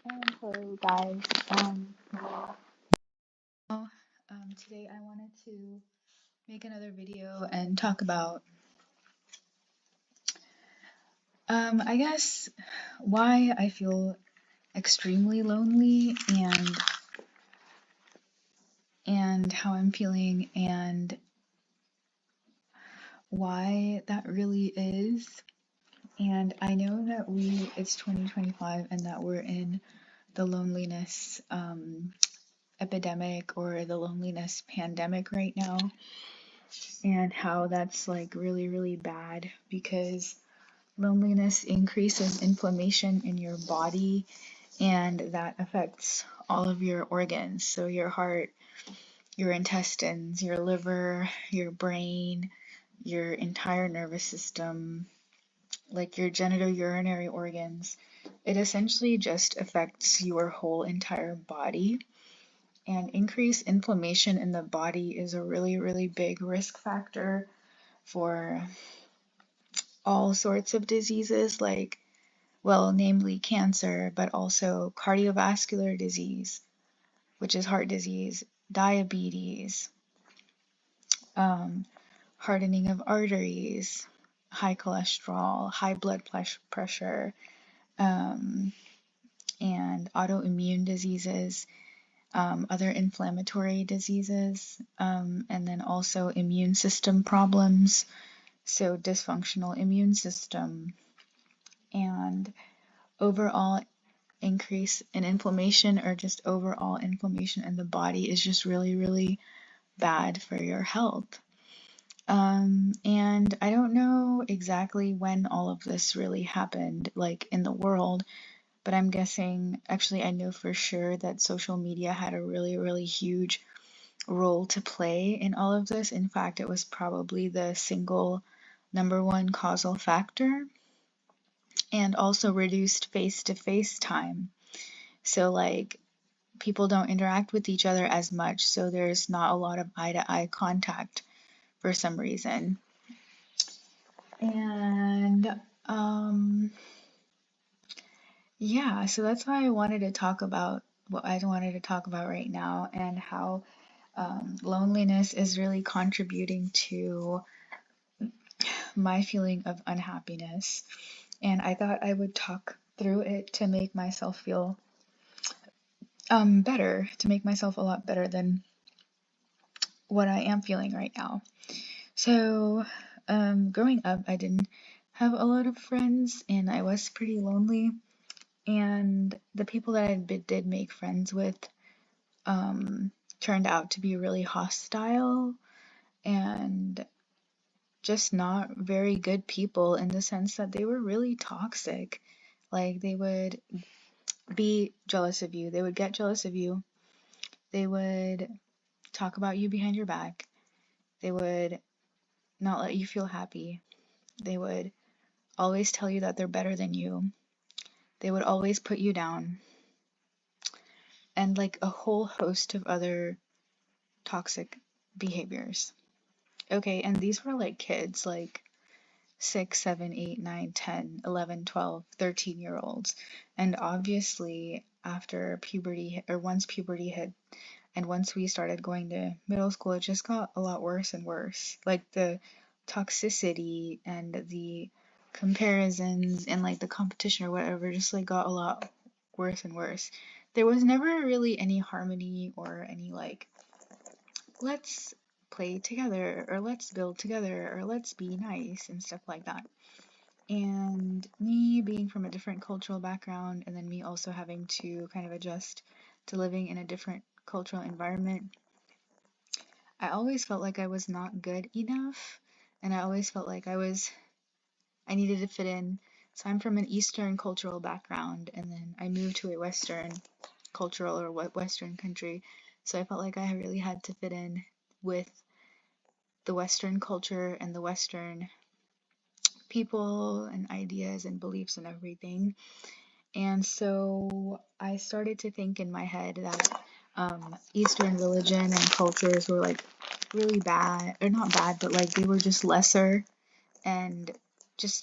Hello guys. Well, today I wanted to make another video and talk about, I guess, why I feel extremely lonely and how I'm feeling and why that really is. And I know that it's 2025 and that we're in the loneliness epidemic or the loneliness pandemic right now, and how that's like really, really bad because loneliness increases inflammation in your body and that affects all of your organs. So, your heart, your intestines, your liver, your brain, your entire nervous system, like your genitourinary organs. It essentially just affects your whole entire body. And increased inflammation in the body is a really, really big risk factor for all sorts of diseases, like, well, namely cancer, but also cardiovascular disease, which is heart disease, diabetes, hardening of arteries, high cholesterol, high blood pressure, and autoimmune diseases, other inflammatory diseases, and then also immune system problems, so dysfunctional immune system, and overall increase in inflammation or just overall inflammation in the body is just really, really bad for your health. And I don't know exactly when all of this really happened, like in the world, but I'm guessing, actually, I know for sure that social media had a really, really huge role to play in all of this. In fact, it was probably the single number one causal factor, and also reduced face-to-face time. So, like, people don't interact with each other as much, so there's not a lot of eye-to-eye contact for some reason. And yeah, so that's why I wanted to talk about what I wanted to talk about right now, and how loneliness is really contributing to my feeling of unhappiness. And I thought I would talk through it to make myself feel better, to make myself a lot better than what I am feeling right now. So, growing up, I didn't have a lot of friends and I was pretty lonely. And the people that I did make friends with turned out to be really hostile and just not very good people, in the sense that they were really toxic. Like, they would be jealous of you, they would get jealous of you, they would talk about you behind your back, they would not let you feel happy, they would always tell you that they're better than you, they would always put you down, and like a whole host of other toxic behaviors. Okay, and these were like kids, like 6, 7, 8, 9, 10, 11, 12, 13-year olds. And obviously, after puberty, or once puberty hit, and once we started going to middle school, it just got a lot worse and worse. Like, the toxicity and the comparisons and like the competition or whatever just like got a lot worse and worse. There was never really any harmony or any like, let's play together or let's build together or let's be nice and stuff like that. And me being from a different cultural background, and then me also having to kind of adjust to living in a different cultural environment, I always felt like I was not good enough, and I always felt like I needed to fit in. So I'm from an Eastern cultural background, and then I moved to a Western cultural or Western country. So I felt like I really had to fit in with the Western culture and the Western people and ideas and beliefs and everything. And so I started to think in my head that Eastern religion and cultures were like really bad, or not bad, but like they were just lesser and just